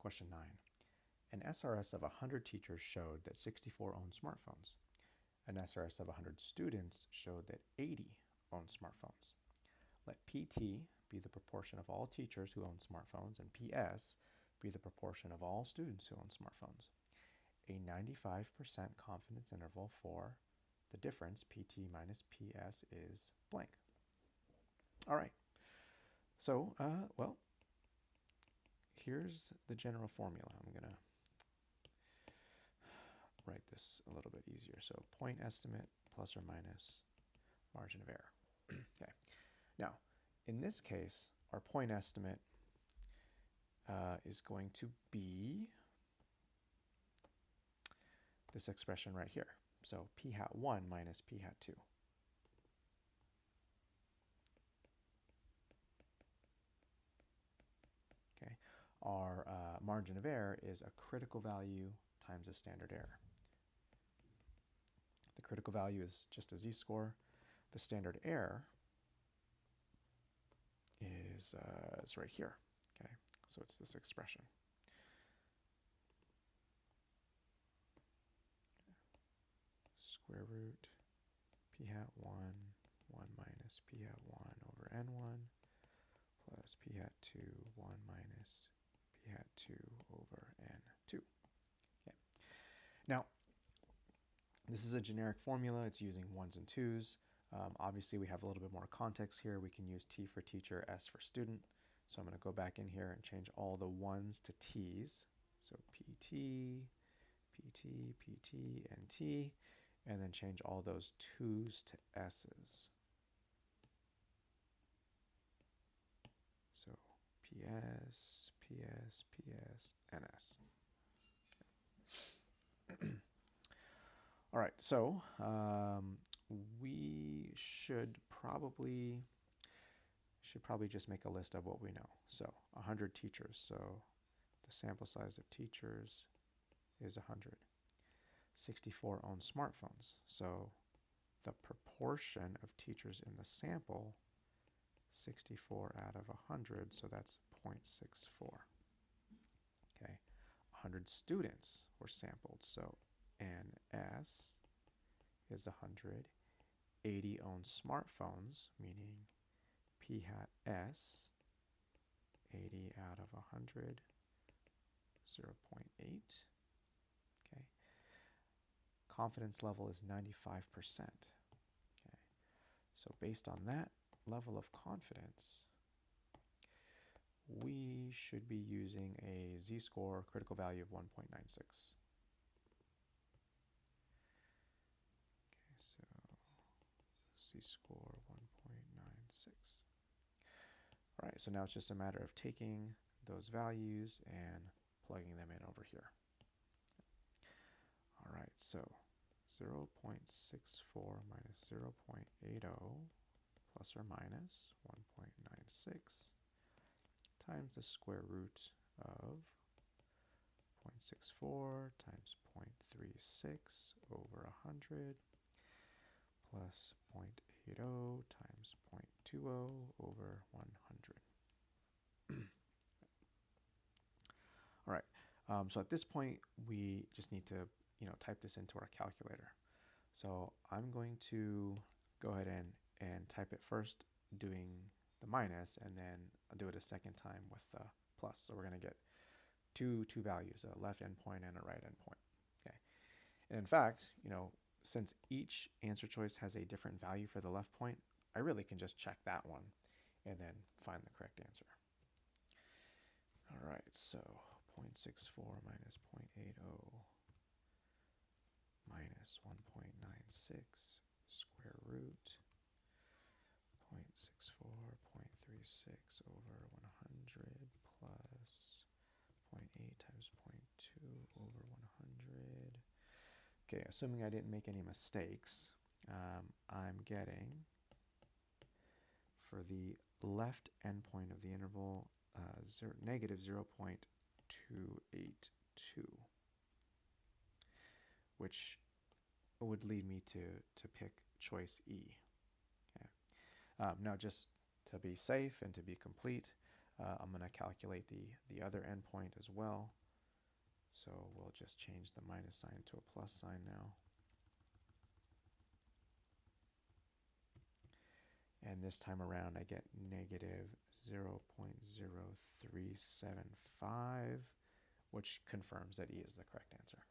Question 9. An SRS of 100 teachers showed that 64 own smartphones. An SRS of 100 students showed that 80 own smartphones. Let PT be the proportion of all teachers who own smartphones and PS be the proportion of all students who own smartphones. A 95% confidence interval for the difference, PT minus PS, is blank. All right. So, well, here's the general formula. I'm going to write this a little bit easier. So point estimate plus or minus margin of error. Okay. Now, in this case, our point estimate is going to be this expression right here. So p hat 1 minus p hat 2. Okay. Our margin of error is a critical value times a standard error. The critical value is just a z-score. The standard error is right here. Okay, so it's this expression. Square root p hat 1, 1 minus p hat 1 over n1 plus p hat 2, 1 minus p hat 2 over n2. Okay. Now, this is a generic formula. It's using ones and twos. Obviously, we have a little bit more context here. We can use T for teacher, S for student. So I'm going to go back in here and change all the ones to T's. So PT, PT, PT, and T. And then change all those twos to S's. So PS, PS, PS, and S. All right, so we should probably just make a list of what we know. So 100 teachers, so the sample size of teachers is 100. 64 own smartphones, so the proportion of teachers in the sample, 64 out of 100, so that's 0.64. Okay, 100 students were sampled, so NS is 100. 80 own smartphones, meaning P hat S, 80 out of 100, 0.8. Okay. Confidence level is 95%. Okay. So based on that level of confidence, we should be using a z-score critical value of 1.96. Okay, so z-score 1.96. All right, so now it's just a matter of taking those values and plugging them in over here. All right, so 0.64 minus 0.80 plus or minus 1.96 times the square root of 0.64 times 0.36 over 100 plus 0.80 times 0.20 over 100. All right, so at this point, we just need to type this into our calculator. So I'm going to go ahead and type it first doing the minus, and then I'll do it a second time with the plus. So we're going to get two values, a left endpoint and a right endpoint. Okay, and in fact, since each answer choice has a different value for the left point, I really can just check that one and then find the correct answer. All right, so 0.64 minus 0.80 minus 1.96 square root 0.64, 0.36 over 100 plus 0.8 times 0.2 over 100. Okay, assuming I didn't make any mistakes, I'm getting, for the left endpoint of the interval, negative 0.282, which would lead me to pick choice E. Okay. Now, just to be safe and to be complete, I'm going to calculate the other endpoint as well. So we'll just change the minus sign to a plus sign now. And this time around I get negative 0.0375, which confirms that E is the correct answer.